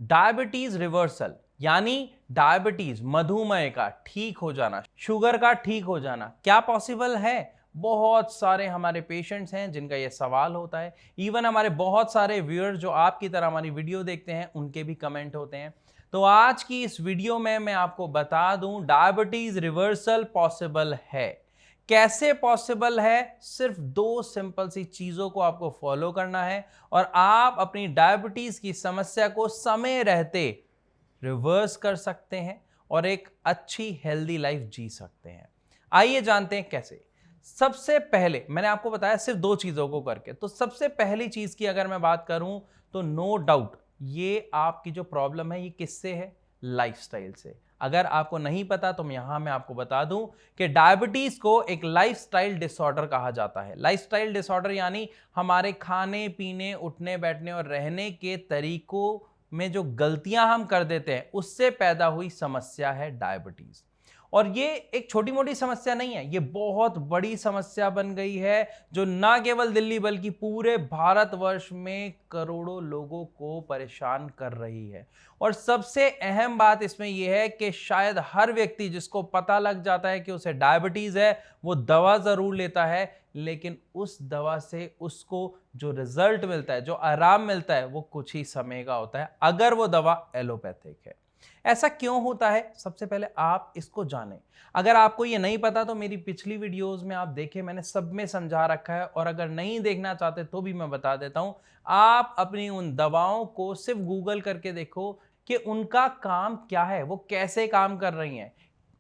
Diabetes reversal यानी diabetes मधुमेह का ठीक हो जाना, शुगर का ठीक हो जाना क्या पॉसिबल है? बहुत सारे हमारे पेशेंट्स हैं जिनका यह सवाल होता है। इवन हमारे बहुत सारे व्यूअर्स जो आपकी तरह हमारी वीडियो देखते हैं उनके भी कमेंट होते हैं। तो आज की इस वीडियो में मैं आपको बता दूं डायबिटीज रिवर्सल पॉसिबल है। कैसे पॉसिबल है? सिर्फ दो सिंपल सी चीजों को आपको फॉलो करना है और आप अपनी डायबिटीज की समस्या को समय रहते रिवर्स कर सकते हैं और एक अच्छी हेल्दी लाइफ जी सकते हैं। आइए जानते हैं कैसे। सबसे पहले मैंने आपको बताया सिर्फ दो चीजों को करके, तो सबसे पहली चीज की अगर मैं बात करूं तो नो डाउट ये आपकी जो प्रॉब्लम है ये किससे है? लाइफस्टाइल से। अगर आपको नहीं पता तो मैं आपको बता दूं कि डायबिटीज को एक लाइफस्टाइल डिसऑर्डर कहा जाता है। लाइफस्टाइल डिसऑर्डर यानी हमारे खाने पीने, उठने बैठने और रहने के तरीकों में जो गलतियां हम कर देते हैं उससे पैदा हुई समस्या है डायबिटीज। और ये एक छोटी मोटी समस्या नहीं है, ये बहुत बड़ी समस्या बन गई है जो ना केवल दिल्ली बल्कि पूरे भारतवर्ष में करोड़ों लोगों को परेशान कर रही है। और सबसे अहम बात इसमें यह है कि शायद हर व्यक्ति जिसको पता लग जाता है कि उसे डायबिटीज है वो दवा जरूर लेता है, लेकिन उस दवा से उसको जो रिजल्ट मिलता है, जो आराम मिलता है वो कुछ ही समय का होता है अगर वो दवा एलोपैथिक है। ऐसा क्यों होता है? सबसे पहले आप इसको जानें। अगर आपको ये नहीं पता तो मेरी पिछली वीडियोस में आप देखें, मैंने सब में समझा रखा है। और अगर नहीं देखना चाहते तो भी मैं बता देता हूं, आप अपनी उन दवाओं को सिर्फ गूगल करके देखो कि उनका काम क्या है, वो कैसे काम कर रही हैं,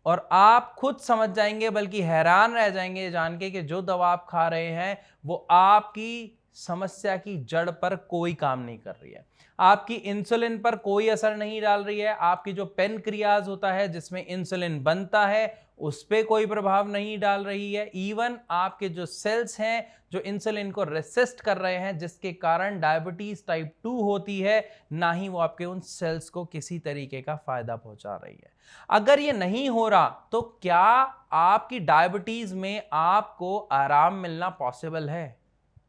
और आप खुद समझ जाएंगे, बल्कि हैरान रह जाएंगे जान के कि जो दवा आप खा रहे हैं वो आपकी समस्या की जड़ पर कोई काम नहीं कर रही है, आपकी इंसुलिन पर कोई असर नहीं डाल रही है, आपकी जो पेनक्रियाज होता है जिसमें इंसुलिन बनता है उस पर कोई प्रभाव नहीं डाल रही है। इवन आपके जो सेल्स हैं जो इंसुलिन को रेसिस्ट कर रहे हैं, जिसके कारण डायबिटीज टाइप 2 होती है, ना ही वो आपके उन सेल्स को किसी तरीके का फायदा पहुंचा रही है। अगर ये नहीं हो रहा तो क्या आपकी डायबिटीज में आपको आराम मिलना पॉसिबल है?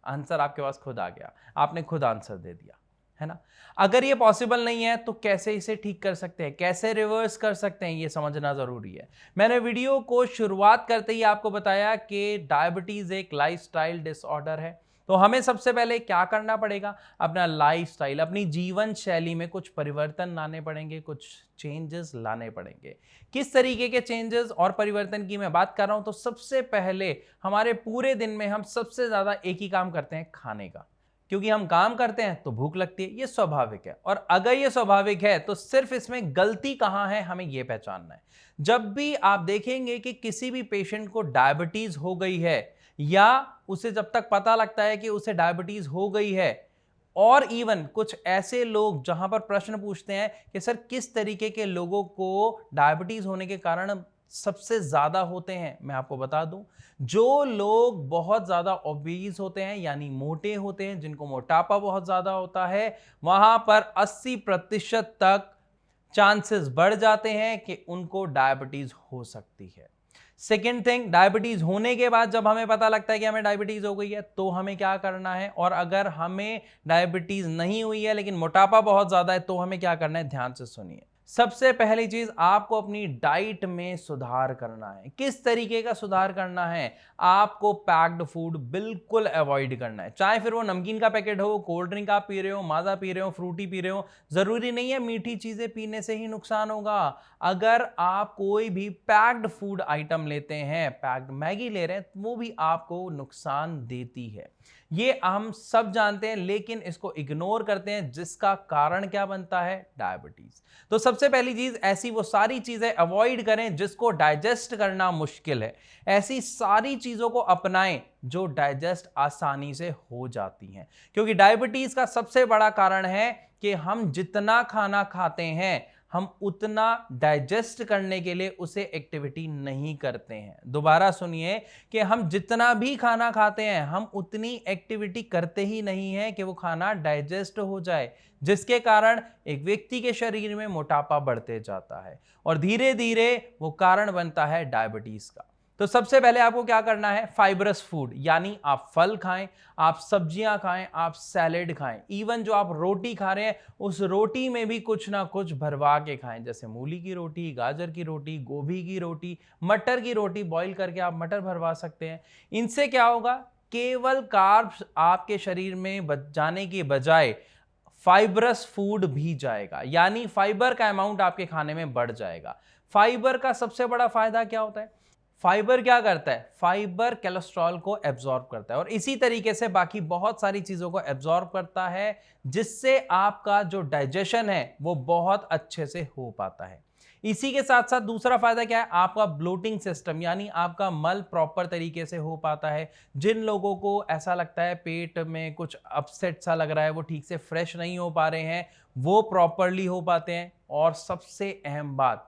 आंसर आपके पास खुद आ गया, आपने खुद आंसर दे दिया, है ना। अगर ये पॉसिबल नहीं है तो कैसे इसे ठीक कर सकते हैं, कैसे रिवर्स कर सकते हैं, ये समझना जरूरी है। मैंने वीडियो को शुरुआत करते ही आपको बताया कि डायबिटीज एक लाइफस्टाइल डिसऑर्डर है। तो हमें सबसे पहले क्या करना पड़ेगा? अपना लाइफस्टाइल, अपनी जीवन शैली में कुछ परिवर्तन लाने पड़ेंगे, कुछ चेंजेस लाने पड़ेंगे। किस तरीके के चेंजेस और परिवर्तन की मैं बात कर रहा हूं? तो सबसे पहले हमारे पूरे दिन में हम सबसे ज्यादा एक ही काम करते हैं, खाने का। क्योंकि हम काम करते हैं तो भूख लगती है, ये स्वाभाविक है। और अगर ये स्वाभाविक है तो सिर्फ इसमें गलती कहां है हमें यह पहचानना है। जब भी आप देखेंगे कि किसी भी पेशेंट को डायबिटीज हो गई है, या उसे जब तक पता लगता है कि उसे डायबिटीज हो गई है, और इवन कुछ ऐसे लोग जहां पर प्रश्न पूछते हैं कि सर किस तरीके के लोगों को डायबिटीज होने के कारण सबसे ज्यादा होते हैं, मैं आपको बता दूं, जो लोग बहुत ज्यादा ओबीज होते हैं यानी मोटे होते हैं, जिनको मोटापा बहुत ज्यादा होता है, वहां पर 80% तक चांसेस बढ़ जाते हैं कि उनको डायबिटीज हो सकती है। सेकेंड थिंग, डायबिटीज होने के बाद जब हमें पता लगता है कि हमें डायबिटीज हो गई है तो हमें क्या करना है, और अगर हमें डायबिटीज नहीं हुई है लेकिन मोटापा बहुत ज्यादा है तो हमें क्या करना है, ध्यान से सुनिए। सबसे पहली चीज, आपको अपनी डाइट में सुधार करना है। किस तरीके का सुधार करना है? आपको पैक्ड फूड बिल्कुल अवॉइड करना है, चाहे फिर वो नमकीन का पैकेट हो, कोल्ड ड्रिंक आप पी रहे हो, माजा पी रहे हो, फ्रूटी पी रहे हो, जरूरी नहीं है मीठी चीजें पीने से ही नुकसान होगा। अगर आप कोई भी पैक्ड फूड आइटम लेते हैं, पैक्ड मैगी ले रहे हैं, वो भी आपको नुकसान देती है, ये हम सब जानते हैं, लेकिन इसको इग्नोर करते हैं, जिसका कारण क्या बनता है, डायबिटीज। तो सबसे पहली चीज, ऐसी वो सारी चीजें अवॉइड करें जिसको डाइजेस्ट करना मुश्किल है। ऐसी सारी चीजों को अपनाएं जो डाइजेस्ट आसानी से हो जाती हैं, क्योंकि डायबिटीज का सबसे बड़ा कारण है कि हम जितना खाना खाते हैं हम उतना डाइजेस्ट करने के लिए उसे एक्टिविटी नहीं करते हैं। दोबारा सुनिए कि हम जितना भी खाना खाते हैं हम उतनी एक्टिविटी करते ही नहीं है कि वो खाना डाइजेस्ट हो जाए, जिसके कारण एक व्यक्ति के शरीर में मोटापा बढ़ते जाता है और धीरे धीरे वो कारण बनता है डायबिटीज का। तो सबसे पहले आपको क्या करना है, फाइबरस फूड, यानी आप फल खाएं, आप सब्जियां खाएं, आप सैलेड खाएं, इवन जो आप रोटी खा रहे हैं उस रोटी में भी कुछ ना कुछ भरवा के खाएं, जैसे मूली की रोटी, गाजर की रोटी, गोभी की रोटी, मटर की रोटी बॉईल करके आप मटर भरवा सकते हैं। इनसे क्या होगा, केवल कार्ब्स आपके शरीर में जाने के बजाय फाइबरस फूड भी जाएगा, यानी फाइबर का अमाउंट आपके खाने में बढ़ जाएगा। फाइबर का सबसे बड़ा फायदा क्या होता है, फाइबर क्या करता है, फाइबर कोलेस्ट्रॉल को एब्जॉर्ब करता है और इसी तरीके से बाकी बहुत सारी चीजों को एब्जॉर्ब करता है, जिससे आपका जो डाइजेशन है वो बहुत अच्छे से हो पाता है। इसी के साथ साथ दूसरा फायदा क्या है, आपका ब्लोटिंग सिस्टम, यानी आपका मल प्रॉपर तरीके से हो पाता है। जिन लोगों को ऐसा लगता है पेट में कुछ अपसेट सा लग रहा है, वो ठीक से फ्रेश नहीं हो पा रहे हैं, वो प्रॉपरली हो पाते हैं। और सबसे अहम बात,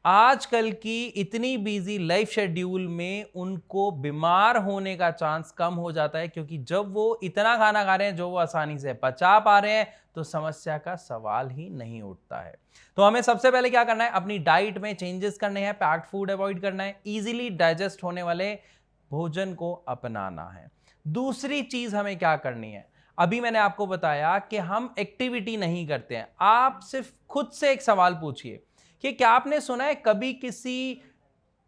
आजकल की इतनी बिजी लाइफ शेड्यूल में उनको बीमार होने का चांस कम हो जाता है, क्योंकि जब वो इतना खाना खा रहे हैं जो वो आसानी से पचा पा रहे हैं तो समस्या का सवाल ही नहीं उठता है। तो हमें सबसे पहले क्या करना है, अपनी डाइट में चेंजेस करने हैं, पैक्ड फूड अवॉइड करना है, इजीली डाइजेस्ट होने वाले भोजन को अपनाना है। दूसरी चीज हमें क्या करनी है, अभी मैंने आपको बताया कि हम एक्टिविटी नहीं करते हैं। आप सिर्फ खुद से एक सवाल पूछिए कि क्या आपने सुना है कभी किसी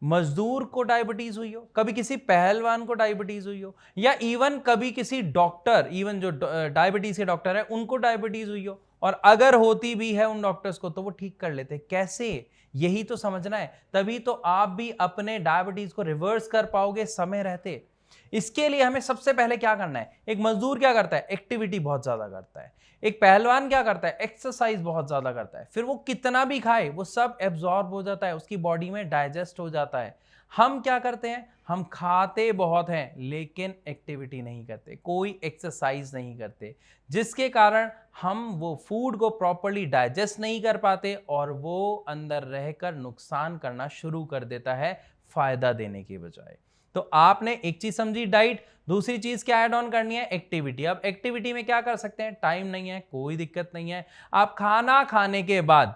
मजदूर को डायबिटीज हुई हो, कभी किसी पहलवान को डायबिटीज हुई हो, या इवन कभी किसी डॉक्टर, इवन जो डायबिटीज के डॉक्टर है उनको डायबिटीज हुई हो, और अगर होती भी है उन डॉक्टर्स को तो वो ठीक कर लेते, कैसे, यही तो समझना है। तभी तो आप भी अपने डायबिटीज को रिवर्स कर पाओगे समय रहते। इसके लिए हमें सबसे पहले क्या करना है, एक मजदूर क्या करता है, एक्टिविटी बहुत ज्यादा करता है। एक पहलवान क्या करता है, एक्सरसाइज बहुत ज्यादा करता है। फिर वो कितना भी खाए वो सब एब्जॉर्ब हो जाता है, उसकी बॉडी में डाइजेस्ट हो जाता है। हम क्या करते हैं, हम खाते बहुत हैं लेकिन एक्टिविटी नहीं करते, कोई एक्सरसाइज नहीं करते, जिसके कारण हम वो फूड को प्रॉपर्ली डाइजेस्ट नहीं कर पाते और वो अंदर रहकर नुकसान करना शुरू कर देता है, फायदा देने के बजाय। तो आपने एक चीज समझी डाइट, दूसरी चीज क्या ऐड ऑन करनी है, एक्टिविटी। अब एक्टिविटी में क्या कर सकते हैं, टाइम नहीं है कोई दिक्कत नहीं है, आप खाना खाने के बाद,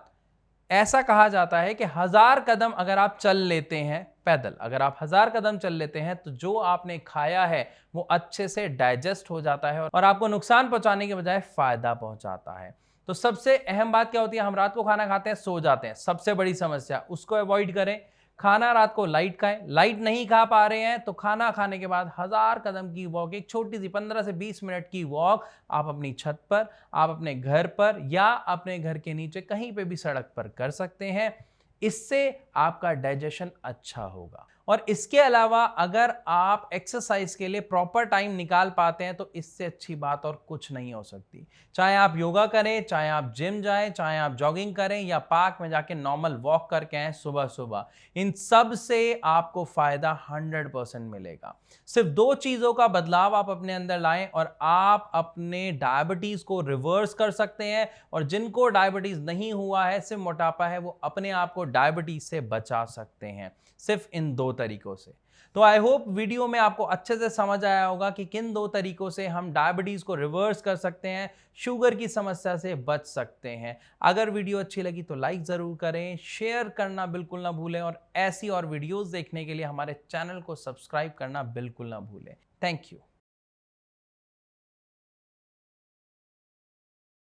ऐसा कहा जाता है कि 1000 कदम अगर आप चल लेते हैं पैदल, अगर आप 1000 कदम चल लेते हैं तो जो आपने खाया है वो अच्छे से डाइजेस्ट हो जाता है और आपको नुकसान पहुंचाने के बजाय फायदा पहुंचाता है। तो सबसे अहम बात क्या होती है, हम रात को खाना खाते हैं सो जाते हैं, सबसे बड़ी समस्या, उसको अवॉइड करें। खाना रात को लाइट खाएं, लाइट नहीं खा पा रहे हैं तो खाना खाने के बाद 1000 कदम की वॉक, एक छोटी सी 15 से 20 मिनट की वॉक, आप अपनी छत पर, आप अपने घर पर या अपने घर के नीचे कहीं पे भी सड़क पर कर सकते हैं। इससे आपका डाइजेशन अच्छा होगा। और इसके अलावा अगर आप एक्सरसाइज के लिए प्रॉपर टाइम निकाल पाते हैं तो इससे अच्छी बात और कुछ नहीं हो सकती। चाहे आप योगा करें, चाहे आप जिम जाएं, चाहे आप जॉगिंग करें या पार्क में जाके नॉर्मल वॉक करके आए सुबह सुबह, इन सब से आपको फायदा 100% मिलेगा। सिर्फ 2 चीजों का बदलाव आप अपने अंदर लाएं और आप अपने डायबिटीज को रिवर्स कर सकते हैं। और जिनको डायबिटीज नहीं हुआ है, सिर्फ मोटापा है, वो अपने आप को डायबिटीज से बचा सकते हैं सिर्फ इन 2 तरीकों से। तो आई होप वीडियो में आपको अच्छे से समझ आया होगा कि किन 2 तरीकों से हम डायबिटीज को रिवर्स कर सकते हैं, शुगर की समस्या से बच सकते हैं। अगर वीडियो अच्छी लगी तो लाइक जरूर करें, शेयर करना बिल्कुल ना भूलें और ऐसी और वीडियोस देखने के लिए हमारे चैनल को सब्सक्राइब करना बिल्कुल ना भूलें। Thank you.